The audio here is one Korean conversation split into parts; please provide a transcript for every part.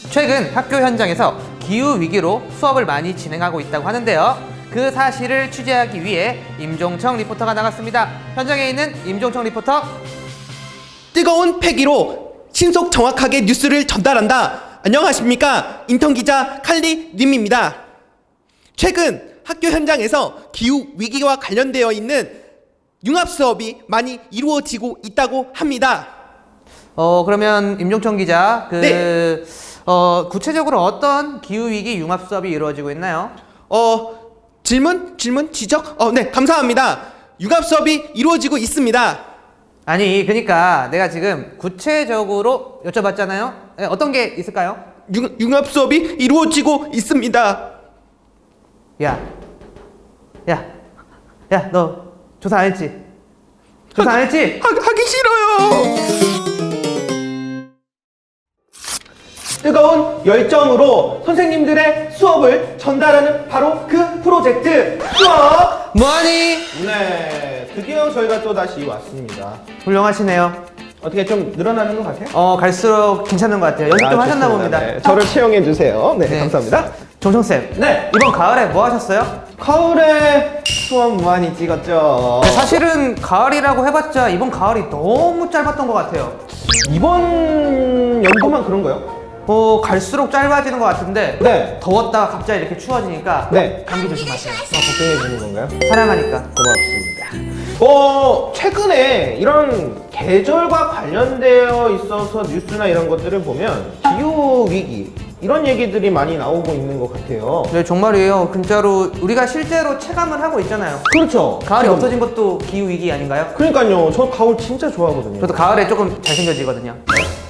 최근 학교 현장에서 기후위기로 수업을 많이 진행하고 있다고 하는데요. 그 사실을 취재하기 위해 임종청 리포터가 나갔습니다. 현장에 있는 임종청 리포터. 뜨거운 패기로 신속 정확하게 뉴스를 전달한다. 안녕하십니까, 인턴기자 칼리 님입니다. 최근 학교 현장에서 기후위기와 관련되어 있는 융합수업이 많이 이루어지고 있다고 합니다. 그러면 임종청 기자, 네. 구체적으로 어떤 기후위기 융합 수업이 이루어지고 있나요? 질문, 지적? 네, 감사합니다. 융합수업이 이루어지고 있습니다. 아니, 그러니까 내가 지금 구체적으로 여쭤봤잖아요. 네, 어떤 게 있을까요? 융합수업이 이루어지고 있습니다. 야, 너 조사 안 했지? 조사 안 했지? 하기 싫어요. 뜨거운 열정으로 선생님들의 수업을 전달하는 바로 그 프로젝트 수업. 뭐하니? 네, 드디어 저희가 또 다시 왔습니다. 훌륭하시네요. 어떻게 좀 늘어나는 것 같아요? 갈수록 괜찮은 것 같아요. 연습 좀 하셨나 좋습니다. 봅니다. 네, 저를 채용해 주세요. 네, 네. 감사합니다. 종청쌤, 네, 이번 가을에 뭐 하셨어요? 가을에 수업 많이 찍었죠. 사실은 가을이라고 해봤자 이번 가을이 너무 짧았던 것 같아요. 이번 연도만 그런가요? 갈수록 짧아지는 것 같은데 네. 더웠다가 갑자기 이렇게 추워지니까 네. 감기 조심하세요. 걱정해 주는 건가요? 사랑하니까. 고맙습니다. 최근에 이런 계절과 관련되어 있어서 뉴스나 이런 것들을 보면 기후 위기 이런 얘기들이 많이 나오고 있는 것 같아요. 네, 정말이에요. 진짜로 우리가 실제로 체감을 하고 있잖아요. 그렇죠. 가을이 없어진 것도 기후위기 아닌가요? 그러니까요. 저 가을 진짜 좋아하거든요. 저도 가을에 조금 잘생겨지거든요.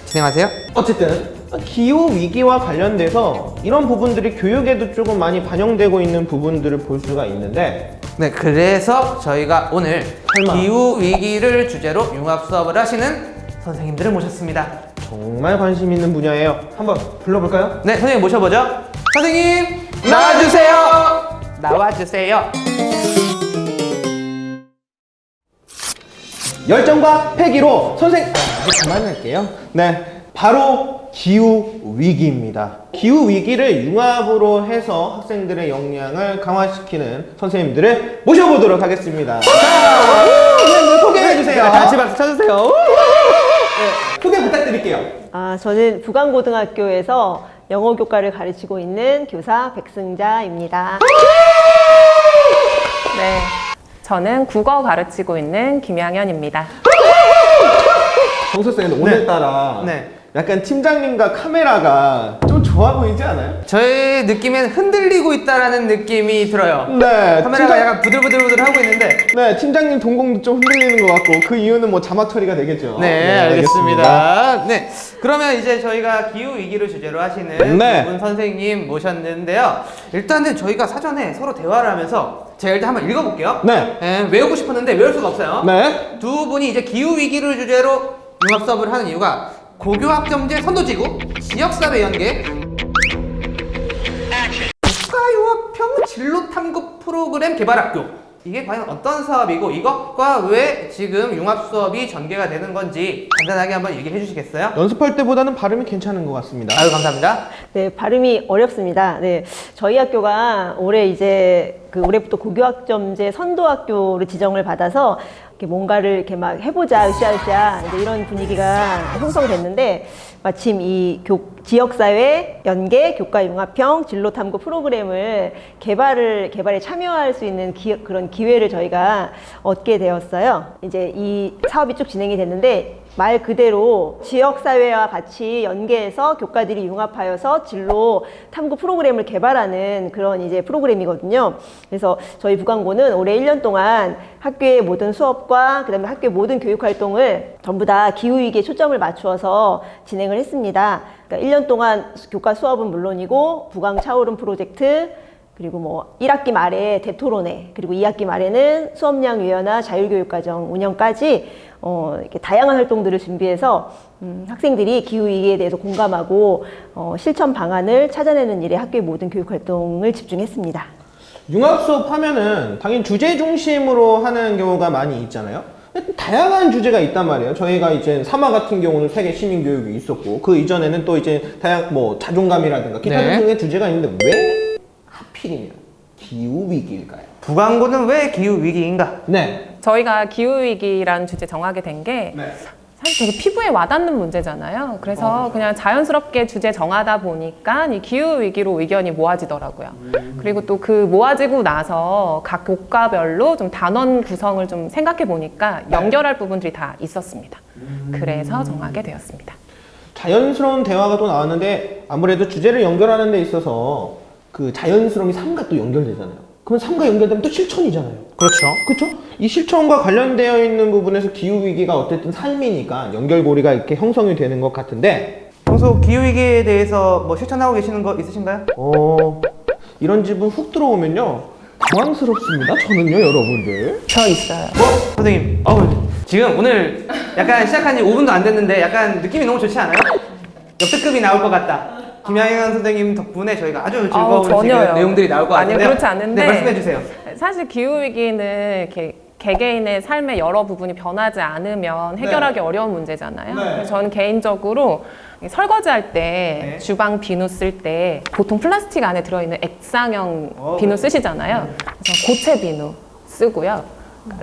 진행하세요. 어쨌든 기후 위기와 관련돼서 이런 부분들이 교육에도 조금 많이 반영되고 있는 부분들을 볼 수가 있는데, 네, 그래서 저희가 오늘 설마. 기후위기를 주제로 융합 수업을 하시는 선생님들을 모셨습니다. 정말 관심 있는 분야예요. 한번 불러볼까요? 네, 선생님 모셔보죠. 선생님, 나와주세요. 나와주세요. 열정과 패기로 이제 그만할게요. 네, 바로 기후 위기입니다. 기후 위기를 융합으로 해서 학생들의 역량을 강화시키는 선생님들을 모셔보도록 하겠습니다. 자, 선생님들 소개해 주세요. 같이 박수 쳐주세요. 네, 소개 부탁드릴게요. 저는 부강고등학교에서 영어 교과를 가르치고 있는 교사 백승자입니다. 네, 저는 국어 가르치고 있는 김양현입니다. 정수쌤 오늘따라 네. 약간 팀장님과 카메라가 좀 좋아 보이지 않아요? 저의 느낌엔 흔들리고 있다라는 느낌이 들어요. 네, 카메라가 약간 부들부들 하고 있는데. 네, 팀장님 동공도 좀 흔들리는 것 같고 그 이유는 뭐 자막 처리가 되겠죠. 네, 알겠습니다. 네, 그러면 이제 저희가 기후 위기를 주제로 하시는 네. 두 분 선생님 모셨는데요. 일단은 저희가 사전에 서로 대화를 하면서 제가 일단 한번 읽어볼게요. 네. 외우고 싶었는데 외울 수가 없어요. 네. 두 분이 이제 기후 위기를 주제로 융합 수업을 하는 이유가 고교학점제 선도지구, 지역사회 연계, 국가융합형 진로탐구 프로그램 개발학교. 이게 과연 어떤 사업이고 이것과 왜 지금 융합 수업이 전개가 되는 건지 간단하게 한번 얘기해 주시겠어요? 연습할 때보다는 발음이 괜찮은 것 같습니다. 아유, 감사합니다. 네, 발음이 어렵습니다. 네, 저희 학교가 올해부터 고교학점제 선도학교를 지정을 받아서 이렇게 뭔가를 이렇게 막 해보자, 으쌰으쌰 이제 이런 분위기가 형성됐는데 마침 이 지역사회 연계 교과융합형 진로탐구 프로그램을 개발에 참여할 수 있는 그런 기회를 저희가 얻게 되었어요. 이제 이 사업이 쭉 진행이 됐는데 말 그대로 지역사회와 같이 연계해서 교과들이 융합하여서 진로 탐구 프로그램을 개발하는 그런 이제 프로그램이거든요. 그래서 저희 부강고는 올해 1년 동안 학교의 모든 수업과 그다음에 학교의 모든 교육 활동을 전부 다 기후위기에 초점을 맞추어서 진행을 했습니다. 그러니까 1년 동안 교과 수업은 물론이고 부강 차오름 프로젝트, 그리고 뭐 1학기 말에 대토론회, 그리고 2학기 말에는 수업량 유연화 자율교육과정 운영까지 이렇게 다양한 활동들을 준비해서 학생들이 기후위기에 대해서 공감하고 실천 방안을 찾아내는 일에 학교의 모든 교육 활동을 집중했습니다. 융합 수업 하면은 당연히 주제 중심으로 하는 경우가 많이 있잖아요. 다양한 주제가 있단 말이에요. 저희가 이제 3화 같은 경우는 세계 시민 교육이 있었고 그 이전에는 또 이제 다양 뭐 자존감이라든가 기타 네. 등등의 주제가 있는데 왜 하필이면 기후 위기일까요? 부광고는 왜 기후 위기인가? 네. 저희가 기후위기라는 주제 정하게 된 게 사실 되게 피부에 와닿는 문제잖아요. 그래서 그냥 자연스럽게 주제 정하다 보니까 이 기후위기로 의견이 모아지더라고요. 그리고 또 그 모아지고 나서 각 교과별로 좀 단원 구성을 좀 생각해 보니까 연결할 부분들이 다 있었습니다. 그래서 정하게 되었습니다. 자연스러운 대화가 또 나왔는데 아무래도 주제를 연결하는 데 있어서 그 자연스러움이 삶과 또 연결되잖아요. 그럼 삶과 연결되면 또 실천이잖아요. 그렇죠. 그렇죠? 이 실천과 관련되어 있는 부분에서 기후 위기가 어쨌든 삶이니까 연결고리가 이렇게 형성이 되는 것 같은데 평소 기후 위기에 대해서 뭐 실천하고 계시는 거 있으신가요? 이런 집은 훅 들어오면요 당황스럽습니다. 저는요 여러분들. 저 있어요. 선생님, 지금 오늘 약간 시작한 지 5분도 안 됐는데 약간 느낌이 너무 좋지 않아요? 역대급이 나올 것 같다. 김양현 선생님 덕분에 저희가 아주 즐거운 지금 전혀요. 내용들이 나올 것 같은데요. 아니요, 그렇지 않은데. 네, 말씀해 주세요. 사실 기후위기는 이렇게 개개인의 삶의 여러 부분이 변하지 않으면 해결하기 어려운 문제잖아요. 그래서 저는 개인적으로 설거지할 때 주방 비누 쓸 때 보통 플라스틱 안에 들어있는 액상형 비누 쓰시잖아요. 그래서 고체 비누 쓰고요.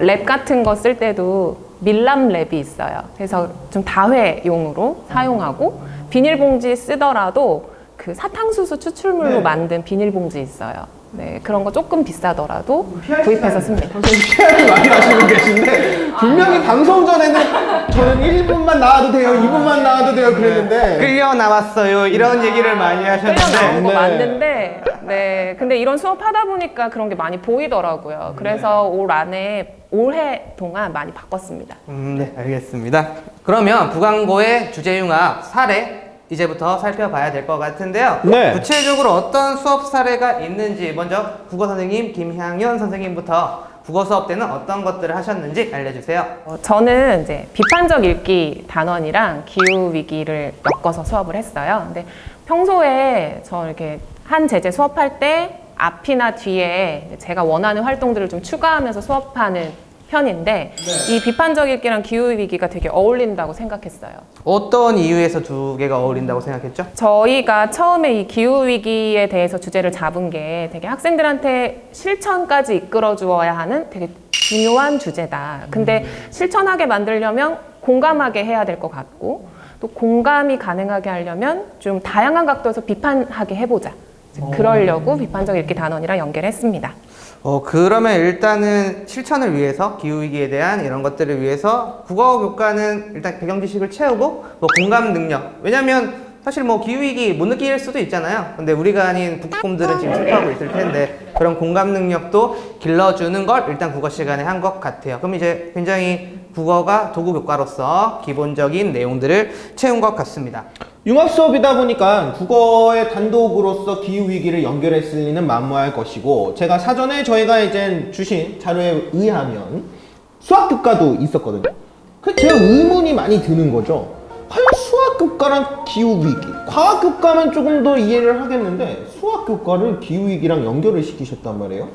랩 같은 거 쓸 때도 밀랍 랩이 있어요. 그래서 좀 다회용으로 사용하고 비닐봉지 쓰더라도 그 사탕수수 추출물로 만든 비닐봉지 있어요. 네, 그런 거 조금 비싸더라도 구입해서 씁니다. 선생님 피하를 많이 하시고 계신데 분명히 방송 전에는 저는 1분만 나와도 돼요, 2분만 나와도 돼요 그랬는데 끌려 나왔어요. 이런 얘기를 많이 끌려 나온 하셨는데. 거 네. 맞는데, 네, 근데 이런 수업 하다 보니까 그런 게 많이 보이더라고요. 그래서 올 안에 올해 동안 많이 바꿨습니다. 네, 알겠습니다. 그러면 부광고의 주제융합 사례 이제부터 살펴봐야 될 것 같은데요. 네. 구체적으로 어떤 수업 사례가 있는지 먼저 국어 선생님 김향연 선생님부터 국어 수업 때는 어떤 것들을 하셨는지 알려주세요. 저는 이제 비판적 읽기 단원이랑 기후 위기를 엮어서 수업을 했어요. 근데 평소에 저 이렇게 한 제재 수업할 때 앞이나 뒤에 제가 원하는 활동들을 좀 추가하면서 수업하는 편인데 이 비판적 읽기랑 기후 위기가 되게 어울린다고 생각했어요. 어떤 이유에서 두 개가 어울린다고 생각했죠? 저희가 처음에 이 기후 위기에 대해서 주제를 잡은 게 되게 학생들한테 실천까지 이끌어 주어야 하는 되게 중요한 주제다. 근데 실천하게 만들려면 공감하게 해야 될 것 같고 또 공감이 가능하게 하려면 좀 다양한 각도에서 비판하게 해보자. 그러려고 비판적 읽기 단원이랑 연결했습니다. 그러면 일단은 실천을 위해서 기후위기에 대한 이런 것들을 위해서 국어 교과는 일단 배경 지식을 채우고 뭐 공감 능력, 왜냐면 사실 뭐 기후위기 못 느낄 수도 있잖아요. 근데 우리가 아닌 북극곰들은 지금 슬퍼하고 있을 텐데 그런 공감 능력도 길러주는 걸 일단 국어 시간에 한 것 같아요. 그럼 이제 굉장히 국어가 도구 교과로서 기본적인 내용들을 채운 것 같습니다. 융합 수업이다 보니까 국어의 단독으로서 기후 위기를 연결했을 리는 만무할 것이고 제가 사전에 저희가 이제 주신 자료에 의하면 수학 교과도 있었거든요. 그래서 제가 의문이 많이 드는 거죠. 과연 수학 교과랑 기후 위기, 과학 교과는 조금 더 이해를 하겠는데 수학 교과를 기후 위기랑 연결을 시키셨단 말이에요.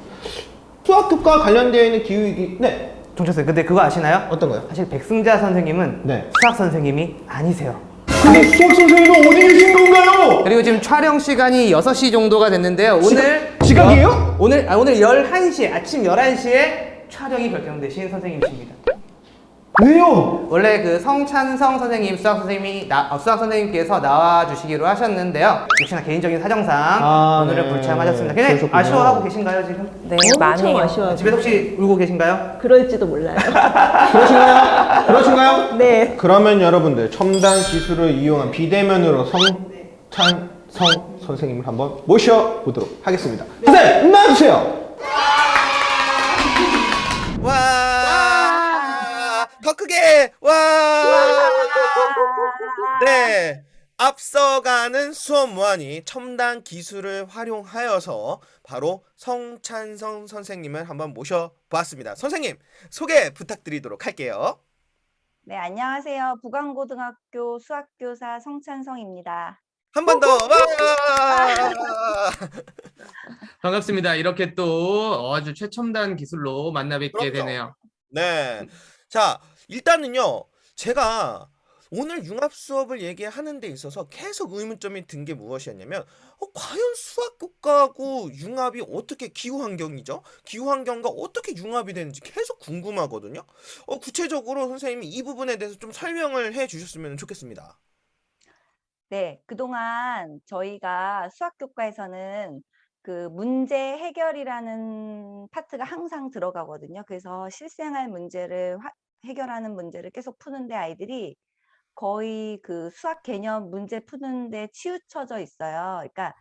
수학 교과 관련되어 있는 기후 위기, 네. 종철 근데 그거 아시나요? 어떤 거요? 사실 백승자 선생님은 네. 수학 선생님이 아니세요. 근데 수학 선생님은 어디 계신 건가요? 그리고 지금 촬영 시간이 6시 정도가 됐는데요. 오늘 지각이에요? 오늘 11시에 아침 11시에 촬영이 결정되신 선생님이십니다. 왜요? 원래 그 성찬성 선생님 수학 선생님께서 나와 주시기로 하셨는데요. 역시나 개인적인 사정상 오늘은 네. 불참하셨습니다. 굉장히 그러셨군요. 아쉬워하고 계신가요 지금? 네, 엄청 많이 아쉬워요. 집에 혹시 울고 계신가요? 그럴지도 몰라요. 그러신가요? 그러신가요? 네. 그러면 여러분들 첨단 기술을 이용한 비대면으로 성찬성 선생님을 한번 모셔보도록 하겠습니다. 선생님 나와주세요. 와! 더 크게! 와! 네. 앞서가는 수업 무한히 첨단 기술을 활용하여서 바로 성찬성 선생님을 한번 모셔보았습니다. 선생님, 소개 부탁드리도록 할게요. 네, 안녕하세요. 부광고등학교 수학교사 성찬성입니다. 한 번 더! 와! 반갑습니다. 이렇게 또 아주 최첨단 기술로 만나 뵙게 그렇죠. 되네요. 네. 자, 일단은요, 제가 오늘 융합 수업을 얘기하는 데 있어서 계속 의문점이 든 게 무엇이었냐면, 과연 수학 교과하고 융합이 어떻게 기후 환경이죠? 기후 환경과 어떻게 융합이 되는지 계속 궁금하거든요. 구체적으로 선생님이 이 부분에 대해서 좀 설명을 해 주셨으면 좋겠습니다. 네, 그동안 저희가 수학 교과에서는 그 문제 해결이라는 파트가 항상 들어가거든요. 그래서 실생활 문제를 해결하는 문제를 계속 푸는데 아이들이 거의 그 수학 개념 문제 푸는데 치우쳐져 있어요. 그러니까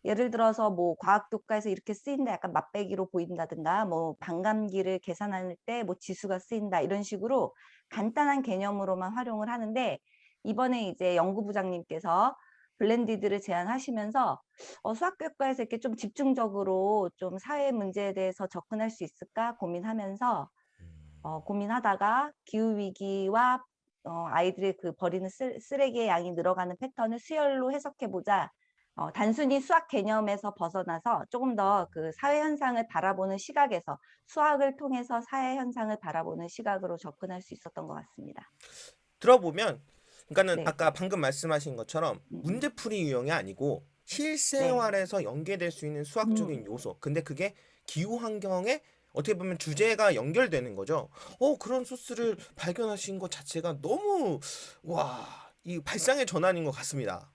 예를 들어서 뭐 과학 교과에서 이렇게 쓰인다 약간 맛배기로 보인다든가 뭐 반감기를 계산할 때 뭐 지수가 쓰인다 이런 식으로 간단한 개념으로만 활용을 하는데 이번에 이제 연구부장님께서 블렌디드를 제안하시면서 수학 교과에서 이렇게 좀 집중적으로 좀 사회 문제에 대해서 접근할 수 있을까 고민하면서 고민하다가 기후 위기와 아이들의 그 버리는 쓰레기의 양이 늘어가는 패턴을 수열로 해석해 보자. 단순히 수학 개념에서 벗어나서 조금 더 그 사회 현상을 바라보는 시각에서 수학을 통해서 사회 현상을 바라보는 시각으로 접근할 수 있었던 것 같습니다. 들어보면, 그러니까는 네, 아까 방금 말씀하신 것처럼 음, 문제풀이 유형이 아니고 네, 실생활에서 연계될 수 있는 수학적인 음, 요소. 근데 그게 기후 환경에 어떻게 보면 주제가 연결되는 거죠. 그런 소스를 발견하신 것 자체가 너무, 와, 이 발상의 전환인 것 같습니다.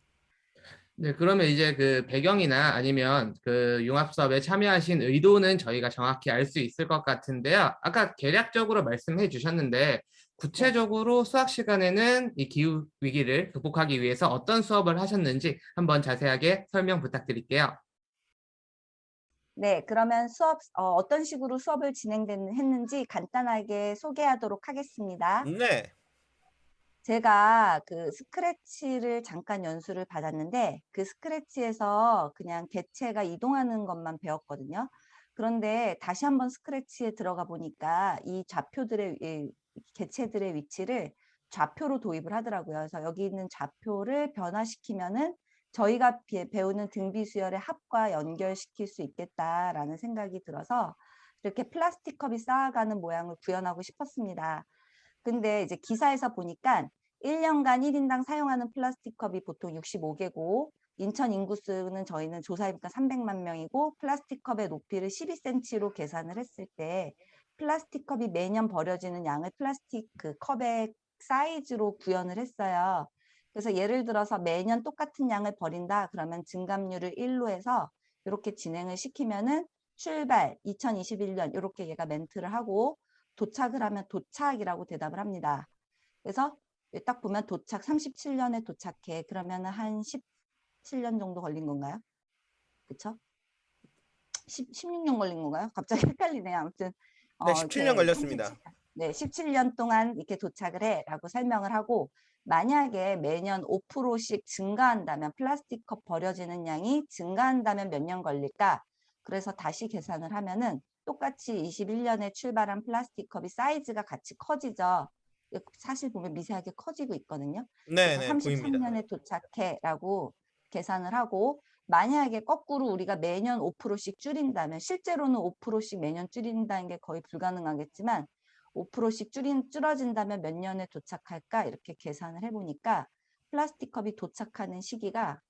네, 그러면 이제 그 배경이나 아니면 그 융합 수업에 참여하신 의도는 저희가 정확히 알 수 있을 것 같은데요. 아까 개략적으로 말씀해 주셨는데 네. 구체적으로 수학 시간에는 이 기후 위기를 극복하기 위해서 어떤 수업을 하셨는지 한번 자세하게 설명 부탁드릴게요. 네, 그러면 수업 어떤 식으로 수업을 했는지 간단하게 소개하도록 하겠습니다. 네. 제가 그 스크래치를 잠깐 연수를 받았는데 그 스크래치에서 그냥 개체가 이동하는 것만 배웠거든요. 그런데 다시 한번 스크래치에 들어가 보니까 이 좌표들의 이 개체들의 위치를 좌표로 도입을 하더라고요. 그래서 여기 있는 좌표를 변화시키면은 저희가 배우는 등비수열의 합과 연결시킬 수 있겠다라는 생각이 들어서 이렇게 플라스틱 컵이 쌓아가는 모양을 구현하고 싶었습니다. 근데 이제 기사에서 보니까 1년간 1인당 사용하는 플라스틱 컵이 보통 65개고 인천 인구수는 저희는 조사해보니까 300만 명이고 플라스틱 컵의 높이를 12cm로 계산을 했을 때 플라스틱 컵이 매년 버려지는 양을 플라스틱 그 컵의 사이즈로 구현을 했어요. 그래서 예를 들어서 매년 똑같은 양을 버린다 그러면 증감률을 1로 해서 이렇게 진행을 시키면은 출발 2021년 이렇게 얘가 멘트를 하고 도착을 하면 도착이라고 대답을 합니다. 그래서 딱 보면 도착 37년에 도착해. 그러면 한 17년 정도 걸린 건가요? 그쵸? 16년 걸린 건가요? 갑자기 헷갈리네요. 아무튼 네, 17년 이렇게 걸렸습니다. 네, 17년 동안 이렇게 도착을 해라고 설명을 하고 만약에 매년 5%씩 증가한다면 플라스틱 컵 버려지는 양이 증가한다면 몇 년 걸릴까? 그래서 다시 계산을 하면은 똑같이 21년에 출발한 플라스틱 컵이 사이즈가 같이 커지죠. 사실 보면 미세하게 커지고 있거든요. 네, 그래서 네, 보입니다. 33년에 도착해라고 계산을 하고 만약에 거꾸로 우리가 매년 5%씩 줄인다면 실제로는 5%씩 매년 줄인다는 게 거의 불가능하겠지만 5%씩 줄어진다면 몇 년에 도착할까 이렇게 계산을 해보니까 플라스틱 컵이 도착하는 시기가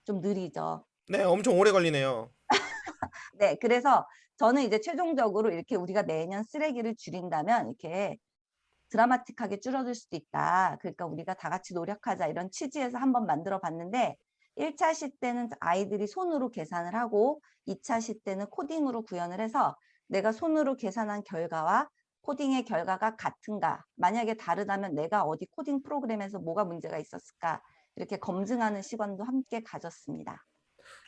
좀 느리죠. 네, 엄청 오래 걸리네요. 네, 그래서 저는 이제 최종적으로 이렇게 우리가 매년 쓰레기를 줄인다면 이렇게 드라마틱하게 줄어들 수도 있다. 그러니까 우리가 다 같이 노력하자 이런 취지에서 한번 만들어 봤는데 1차 시 때는 아이들이 손으로 계산을 하고 2차 시 때는 코딩으로 구현을 해서 내가 손으로 계산한 결과와 코딩의 결과가 같은가 만약에 다르다면 내가 어디 코딩 프로그램에서 뭐가 문제가 있었을까 이렇게 검증하는 시간도 함께 가졌습니다.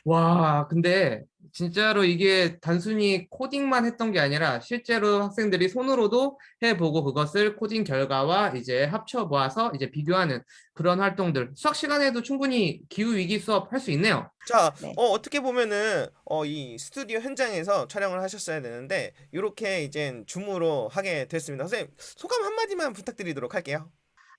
와, 근데 진짜로 이게 단순히 코딩만 했던 게 아니라 실제로 학생들이 손으로도 해보고 그것을 코딩 결과와 이제 합쳐 모아서 이제 비교하는 그런 활동들 수학 시간에도 충분히 기후 위기 수업 할 수 있네요. 자, 네. 어떻게 보면은 이 스튜디오 현장에서 촬영을 하셨어야 되는데 이렇게 이제 줌으로 하게 됐습니다. 선생님, 소감 한마디만 부탁드리도록 할게요.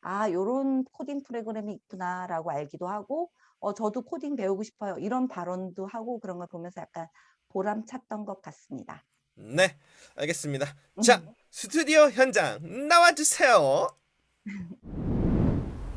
아, 요런 코딩 프로그램이 있구나라고 알기도 하고, 저도 코딩 배우고 싶어요. 이런 발언도 하고 그런 걸 보면서 약간 보람찼던 것 같습니다. 네, 알겠습니다. 자, 스튜디오 현장 나와주세요.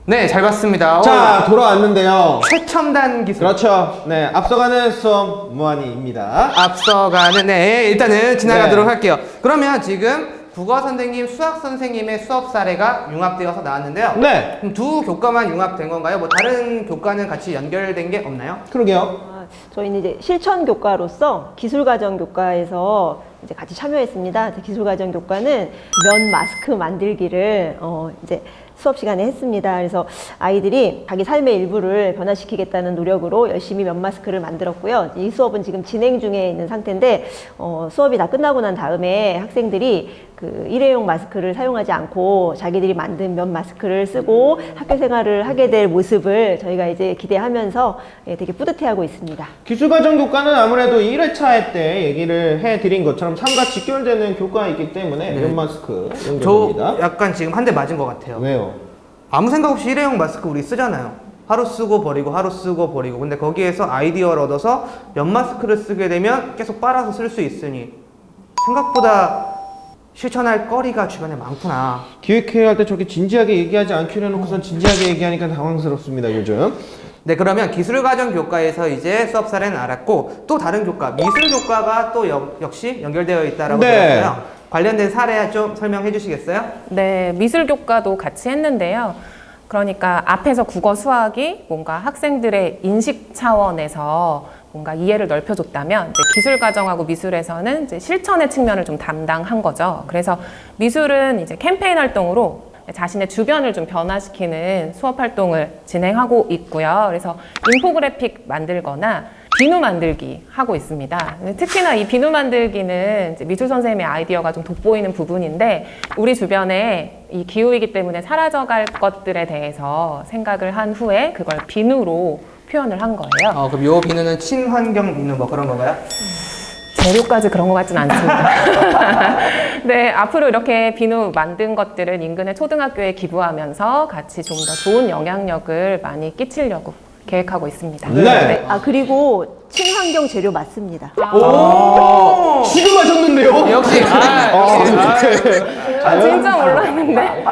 네, 잘 봤습니다. 자, 돌아왔는데요. 최첨단 기술. 그렇죠. 네, 앞서가는 수업 무한이입니다. 앞서가는, 네, 일단은 지나가도록 네. 할게요. 그러면 지금 국어 선생님, 수학 선생님의 수업 사례가 융합되어서 나왔는데요. 네, 그럼 두 교과만 융합된 건가요? 뭐 다른 교과는 같이 연결된 게 없나요? 그러게요. 저희는 이제 실천 교과로서 기술과정 교과에서 이제 같이 참여했습니다. 기술과정 교과는 면 마스크 만들기를 이제 수업 시간에 했습니다. 그래서 아이들이 자기 삶의 일부를 변화시키겠다는 노력으로 열심히 면 마스크를 만들었고요. 이 수업은 지금 진행 중에 있는 상태인데 수업이 다 끝나고 난 다음에 학생들이 그 일회용 마스크를 사용하지 않고 자기들이 만든 면 마스크를 쓰고 학교 생활을 하게 될 모습을 저희가 이제 기대하면서 되게 뿌듯해하고 있습니다. 기술과정 교과는 아무래도 1회차 때 얘기를 해드린 것처럼 삶과 직결되는 교과이기 때문에 면 마스크 저 연결됩니다. 약간 지금 한 대 맞은 것 같아요. 왜요? 아무 생각 없이 일회용 마스크 우리 쓰잖아요. 하루 쓰고 버리고 하루 쓰고 버리고. 근데 거기에서 아이디어를 얻어서 면 마스크를 쓰게 되면 계속 빨아서 쓸 수 있으니 생각보다 실천할 거리가 주변에 많구나. 기획회의 할 때 저렇게 진지하게 얘기하지 않기로 해놓고선 진지하게 얘기하니까 당황스럽습니다, 요즘. 네, 그러면 기술과정 교과에서 이제 수업 사례는 알았고 또 다른 교과, 미술 교과가 또 역시 연결되어 있다라고 네. 들었어요. 관련된 사례 좀 설명해 주시겠어요? 네, 미술 교과도 같이 했는데요. 그러니까 앞에서 국어, 수학이 뭔가 학생들의 인식 차원에서 뭔가 이해를 넓혀줬다면 이제 기술 과정하고 미술에서는 이제 실천의 측면을 좀 담당한 거죠. 그래서 미술은 이제 캠페인 활동으로 자신의 주변을 좀 변화시키는 수업 활동을 진행하고 있고요. 그래서 인포그래픽 만들거나 비누 만들기 하고 있습니다. 특히나 이 비누 만들기는 이제 미술 선생님의 아이디어가 좀 돋보이는 부분인데 우리 주변에 이 기후이기 때문에 사라져갈 것들에 대해서 생각을 한 후에 그걸 비누로 표현을 한 거예요. 그럼 요 비누는 친환경 비누 뭐 그런 건가요? 재료까지 그런 것 같진 않습니다. 네, 앞으로 이렇게 비누 만든 것들을 인근의 초등학교에 기부하면서 같이 좀 더 좋은 영향력을 많이 끼치려고 계획하고 있습니다. 네. 그리고 친환경 재료 맞습니다. 지금 하셨는데요? 역시 진짜 몰랐는데.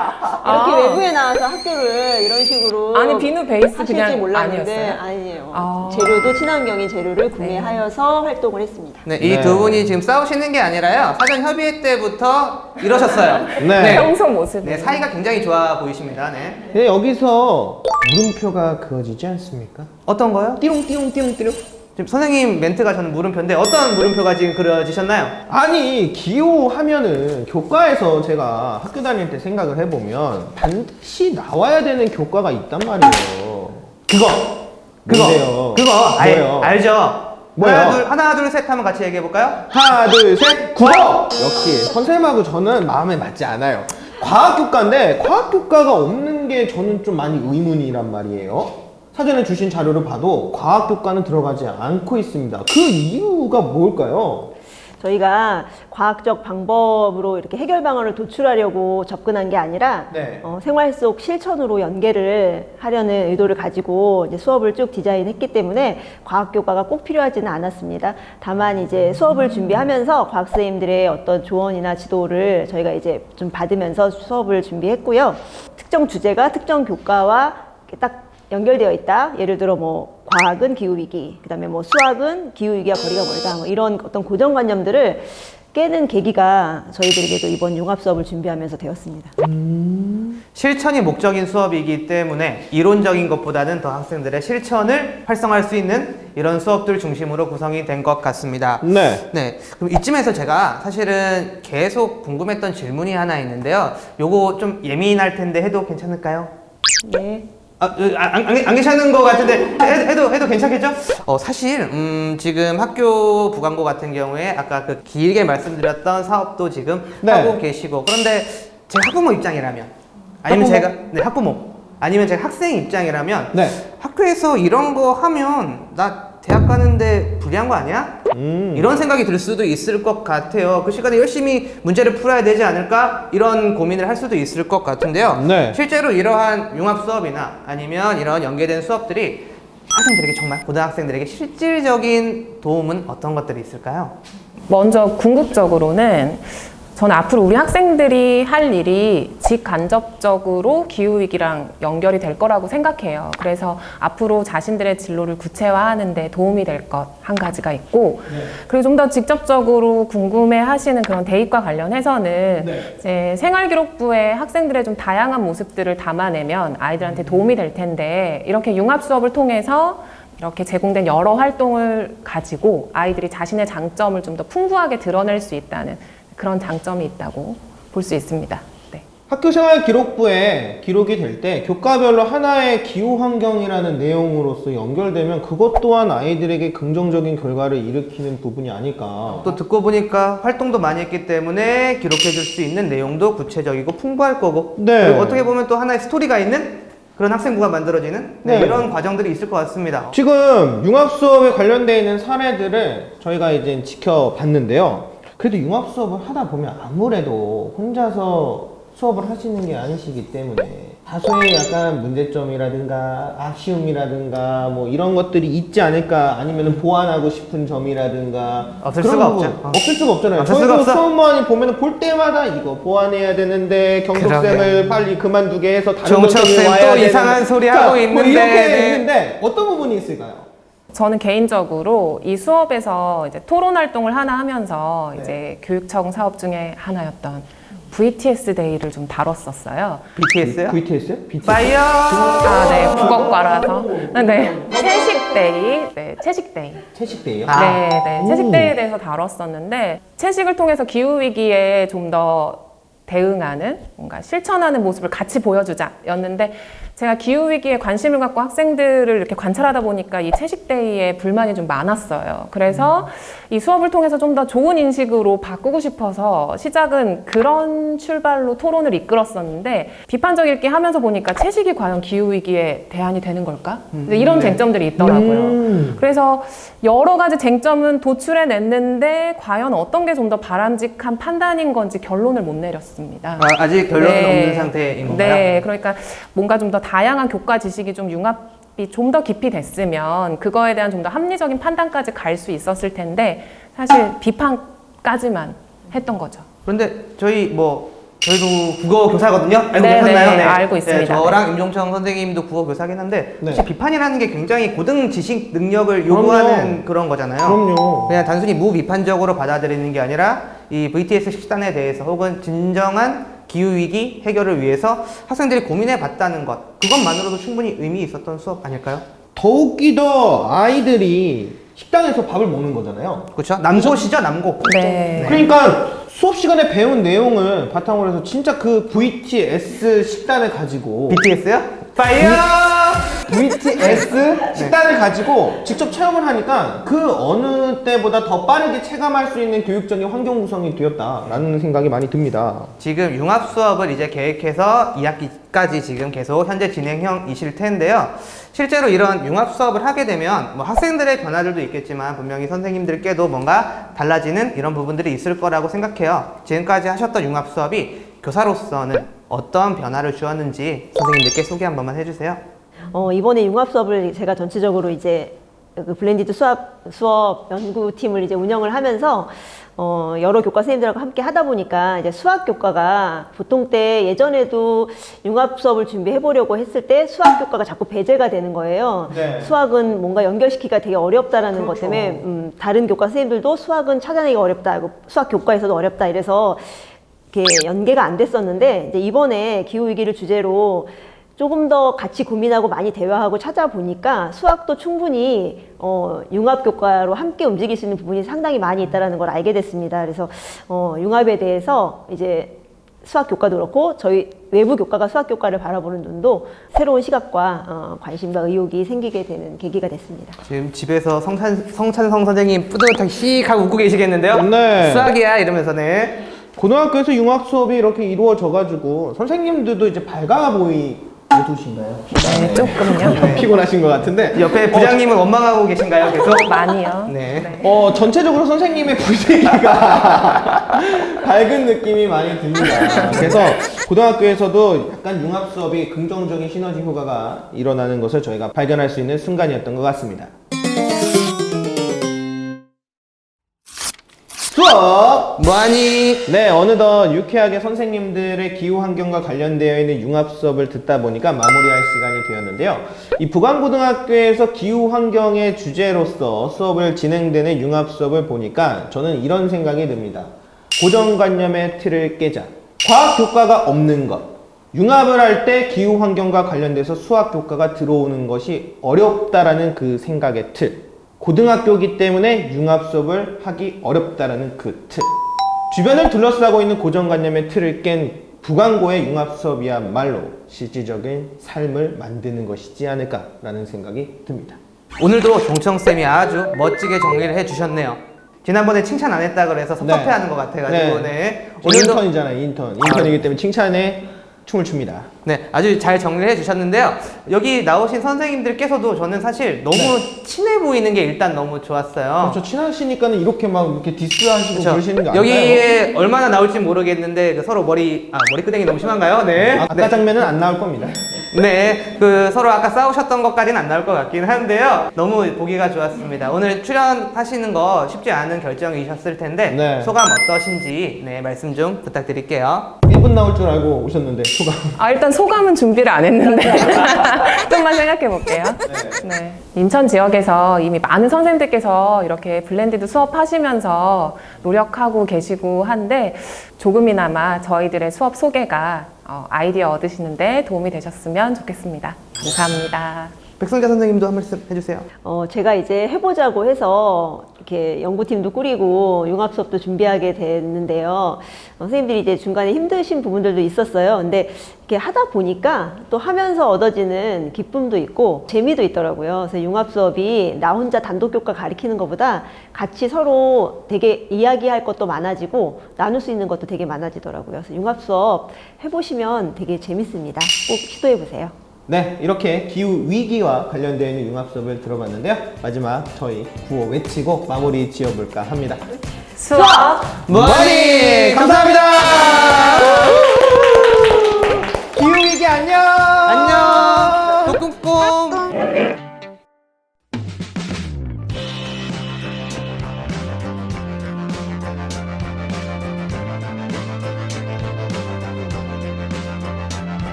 이렇게 외부에 나와서 학교를 이런 식으로 아니, 비누 베이스 하실지 그냥 몰랐는데 아니었어요? 아니에요. 재료도 친환경인 재료를 구매하여서 활동을 했습니다. 네, 이 두 분이 지금 싸우시는 게 아니라요. 사전 협의회 때부터 이러셨어요. 네. 평소 모습. 네, 사이가 굉장히 좋아 보이십니다. 네. 네, 여기서 물음표가 그어지지 않습니까? 어떤 거요? 띠롱띠롱띠롱띠롱. 지금 선생님 멘트가 저는 물음표인데 어떤 물음표가 지금 그려지셨나요? 아니, 기호하면은 교과에서 제가 학교 다닐 때 생각을 해보면 반드시 나와야 되는 교과가 있단 말이에요. 뭔데요? 그거 뭐예요? 알죠? 뭐예요? 하나 둘 셋 하면 같이 얘기해 볼까요? 하나, 둘, 셋, 국어! 역시 선생님하고 저는 마음에 맞지 않아요. 과학교과인데 과학교과가 없는 게 저는 좀 많이 의문이란 말이에요. 사전에 주신 자료를 봐도 과학교과는 들어가지 않고 있습니다. 그 이유가 뭘까요? 저희가 과학적 방법으로 이렇게 해결 방안을 도출하려고 접근한 게 아니라 네. 생활 속 실천으로 연계를 하려는 의도를 가지고 이제 수업을 쭉 디자인했기 때문에 과학 교과가 꼭 필요하지는 않았습니다. 다만 이제 수업을 준비하면서 과학 선생님들의 어떤 조언이나 지도를 저희가 이제 좀 받으면서 수업을 준비했고요. 특정 주제가 특정 교과와 딱 연결되어 있다. 예를 들어 뭐 과학은 기후위기, 그다음에 뭐 수학은 기후위기와 거리가 멀다. 뭐 이런 어떤 고정관념들을 깨는 계기가 저희들에게도 이번 융합 수업을 준비하면서 되었습니다. 실천이 목적인 수업이기 때문에 이론적인 것보다는 더 학생들의 실천을 활성화할 수 있는 이런 수업들 중심으로 구성이 된 것 같습니다. 네. 네. 그럼 이쯤에서 제가 사실은 계속 궁금했던 질문이 하나 있는데요. 요거 좀 예민할 텐데 해도 괜찮을까요? 네. 안 괜찮은 것 같은데 해도 괜찮겠죠? 사실 지금 학교 부광고 같은 경우에 아까 그 길게 말씀드렸던 사업도 지금 네. 하고 계시고 그런데 제가 학부모 입장이라면 아니면 학부모 아니면 제가 학생 입장이라면 네. 학교에서 이런 거 하면 나 대학 가는데 불리한 거 아니야? 이런 생각이 들 수도 있을 것 같아요. 그 시간에 열심히 문제를 풀어야 되지 않을까? 이런 고민을 할 수도 있을 것 같은데요. 네. 실제로 이러한 융합 수업이나 아니면 이런 연계된 수업들이 학생들에게 정말 고등학생들에게 실질적인 도움은 어떤 것들이 있을까요? 먼저 궁극적으로는 저는 앞으로 우리 학생들이 할 일이 직간접적으로 기후위기랑 연결이 될 거라고 생각해요. 그래서 앞으로 자신들의 진로를 구체화하는 데 도움이 될 것 한 가지가 있고, 그리고 좀 더 직접적으로 궁금해 하시는 그런 대입과 관련해서는 이제 생활기록부에 학생들의 좀 다양한 모습들을 담아내면 아이들한테 도움이 될 텐데, 이렇게 융합 수업을 통해서 이렇게 제공된 여러 활동을 가지고 아이들이 자신의 장점을 좀 더 풍부하게 드러낼 수 있다는 그런 장점이 있다고 볼 수 있습니다. 네. 학교생활 기록부에 기록이 될 때 교과별로 하나의 기후 환경이라는 내용으로서 연결되면 그것 또한 아이들에게 긍정적인 결과를 일으키는 부분이 아닐까. 또 듣고 보니까 활동도 많이 했기 때문에 기록해 줄 수 있는 내용도 구체적이고 풍부할 거고, 네. 그리고 어떻게 보면 또 하나의 스토리가 있는 그런 학생부가 만들어지는 네. 이런 과정들이 있을 것 같습니다. 지금 융합 수업에 관련되어 있는 사례들을 저희가 이제 지켜봤는데요. 그래도 융합 수업을 하다 보면 아무래도 혼자서 수업을 하시는 게 아니시기 때문에 다소의 약간 문제점이라든가 아쉬움이라든가 뭐 이런 것들이 있지 않을까, 아니면 보완하고 싶은 점이라든가 없을 그런 수가 부분. 없죠. 없을 수가 없잖아요. 없을 수가 저희도 없어. 수업만이 보면 볼 때마다 이거 보완해야 되는데 경독생을 그러게. 빨리 그만두게 해서 다른 정철 선생님이 쌤 와야 또 되는. 이상한 소리 자, 하고 뭐 있는데. 이렇게 네. 있는데 어떤 부분이 있을까요? 저는 개인적으로 이 수업에서 이제 토론 활동을 하나 하면서 이제 교육청 사업 중에 하나였던 VTS 데이를 좀 다뤘었어요. BTS요? VTS요? BTS? 파이어! 아, 네, 국어과라서. 네, 채식 데이, 네, 채식 데이. 채식대요? 네, 네, 오. 채식 데이에 대해서 다뤘었는데, 채식을 통해서 기후 위기에 좀 더 대응하는, 뭔가 실천하는 모습을 같이 보여주자였는데, 제가 기후 위기에 관심을 갖고 학생들을 이렇게 관찰하다 보니까 이 채식 데이에 불만이 좀 많았어요. 그래서 이 수업을 통해서 좀 더 좋은 인식으로 바꾸고 싶어서 시작은 그런 출발로 토론을 이끌었었는데, 비판적 읽기 하면서 보니까 채식이 과연 기후 위기에 대안이 되는 걸까? 근데 이런 쟁점들이 있더라고요. 그래서 여러 가지 쟁점은 도출해냈는데 과연 어떤 게 좀 더 바람직한 판단인 건지 결론을 못 내렸습니다. 아직 결론은 네. 없는 상태인 건가요? 네, 그러니까 뭔가 좀 더 다양한 교과 지식이 좀 융합이 좀 더 깊이 됐으면 그거에 대한 좀 더 합리적인 판단까지 갈 수 있었을 텐데, 사실 비판까지만 했던 거죠. 그런데 저희도 국어 교사거든요. 알고 네, 계셨나요? 네, 알고 있습니다. 저랑 임종청 선생님도 국어 교사긴 한데 네. 사실 비판이라는 게 굉장히 고등 지식 능력을 요구하는 그런 거잖아요. 그럼요. 그냥 단순히 무비판적으로 받아들이는 게 아니라 이 VTS 식단에 대해서 혹은 진정한 기후위기 해결을 위해서 학생들이 고민해 봤다는 것, 그것만으로도 충분히 의미 있었던 수업 아닐까요? 더욱더 아이들이 식당에서 밥을 먹는 거잖아요. 그렇죠? 남고시죠, 남고. 네. 그러니까 수업 시간에 배운 내용을 바탕으로 해서 진짜 그 VTS 식단을 가지고 BTS요? 파이어! VTS 식단을 가지고 직접 체험을 하니까 그 어느 때보다 더 빠르게 체감할 수 있는 교육적인 환경 구성이 되었다라는 생각이 많이 듭니다. 지금 융합 수업을 이제 계획해서 2학기까지 지금 계속 현재 진행형이실 텐데요. 실제로 이런 융합 수업을 하게 되면 뭐 학생들의 변화들도 있겠지만 분명히 선생님들께도 뭔가 달라지는 이런 부분들이 있을 거라고 생각해요. 지금까지 하셨던 융합 수업이 교사로서는 어떤 변화를 주었는지 선생님들께 소개 한 번만 해주세요. 이번에 융합 수업을 제가 전체적으로 이제 그 블렌디드 수업 연구팀을 이제 운영을 하면서 여러 교과 선생님들하고 함께 하다 보니까 이제 수학 교과가 보통 때 예전에도 융합 수업을 준비해 보려고 했을 때 수학 교과가 자꾸 배제가 되는 거예요. 네. 수학은 뭔가 연결시키기가 되게 어렵다라는 것 때문에 다른 교과 선생님들도 수학은 찾아내기가 어렵다, 수학 교과에서도 어렵다 이래서 이렇게 연계가 안 됐었는데, 이제 이번에 기후 위기를 주제로 조금 더 같이 고민하고 많이 대화하고 찾아보니까 수학도 충분히 융합 교과로 함께 움직일 수 있는 부분이 상당히 많이 있다는 걸 알게 됐습니다. 그래서 융합에 대해서 이제 수학 교과도 그렇고 저희 외부 교과가 수학 교과를 바라보는 눈도 새로운 시각과 관심과 의욕이 생기게 되는 계기가 됐습니다. 지금 집에서 성찬성 선생님 뿌듯하게 씩 하고 웃고 계시겠는데요? 네. 수학이야 이러면서 네. 고등학교에서 융합 수업이 이렇게 이루어져가지고 선생님들도 이제 밝아 보이신가요? 네, 조금요. 피곤하신 것 같은데 옆에 부장님은 원망하고 계신가요? 계속? 많이요. 네. 전체적으로 선생님의 분위기가 밝은 느낌이 많이 듭니다. 그래서 고등학교에서도 약간 융합 수업이 긍정적인 시너지 효과가 일어나는 것을 저희가 발견할 수 있는 순간이었던 것 같습니다. 수업! 수업! 뭐하니? 네, 어느덧 유쾌하게 선생님들의 기후 환경과 관련되어 있는 융합 수업을 듣다 보니까 마무리할 시간이 되었는데요. 이 부광고등학교에서 기후 환경의 주제로서 수업을 진행되는 융합 수업을 보니까 저는 이런 생각이 듭니다. 고정관념의 틀을 깨자. 과학 교과가 없는 것. 융합을 할 때 기후 환경과 관련돼서 수학 교과가 들어오는 것이 어렵다라는 그 생각의 틀. 고등학교이기 때문에 융합 수업을 하기 어렵다라는 그 틀. 주변을 둘러싸고 있는 고정관념의 틀을 깬 부광고의 융합 수업이야말로 실질적인 삶을 만드는 것이지 않을까라는 생각이 듭니다. 오늘도 종청쌤이 아주 멋지게 정리를 해주셨네요. 지난번에 칭찬 안 했다 그래서 섭섭해하는 것 같아가지고 네. 오늘도 인턴이잖아요. 인턴이기 때문에 칭찬에 춤을 춥니다. 네, 아주 잘 정리를 해주셨는데요. 여기 나오신 선생님들께서도 저는 사실 너무 친해 보이는 게 일단 너무 좋았어요. 저 친하시니까는 이렇게 막 이렇게 디스하시고 그쵸? 그러시는 거 아니에요? 여기에 얼마나 나올지 모르겠는데 그 서로 머리끄댕이 너무 심한가요? 네. 아까 장면은 안 나올 겁니다. 네, 그 서로 아까 싸우셨던 것까지는 안 나올 것 같긴 한데요. 너무 보기가 좋았습니다. 오늘 출연하시는 거 쉽지 않은 결정이셨을 텐데 네. 소감 어떠신지 네, 말씀 좀 부탁드릴게요. 1분 나올 줄 알고 오셨는데 소감. 일단 소감은 준비를 안 했는데 좀만 생각해 볼게요. 네. 인천 지역에서 이미 많은 선생님들께서 이렇게 블렌디드 수업하시면서 노력하고 계시고 한데 조금이나마 저희들의 수업 소개가 아이디어 얻으시는데 도움이 되셨으면 좋겠습니다. 감사합니다. 백성재 선생님도 한 말씀 해주세요. 제가 이제 해보자고 해서 이렇게 연구팀도 꾸리고 융합 수업도 준비하게 됐는데요. 선생님들이 이제 중간에 힘드신 부분들도 있었어요. 근데 이렇게 하다 보니까 또 하면서 얻어지는 기쁨도 있고 재미도 있더라고요. 그래서 융합 수업이 나 혼자 단독 교과 가르치는 것보다 같이 서로 되게 이야기할 것도 많아지고 나눌 수 있는 것도 되게 많아지더라고요. 그래서 융합 수업 해보시면 되게 재밌습니다. 꼭 시도해 보세요. 네, 이렇게 기후 위기와 관련되어 있는 융합 수업을 들어봤는데요. 마지막 저희 구호 외치고 마무리 지어볼까 합니다. 수업 뭐하니? 감사합니다.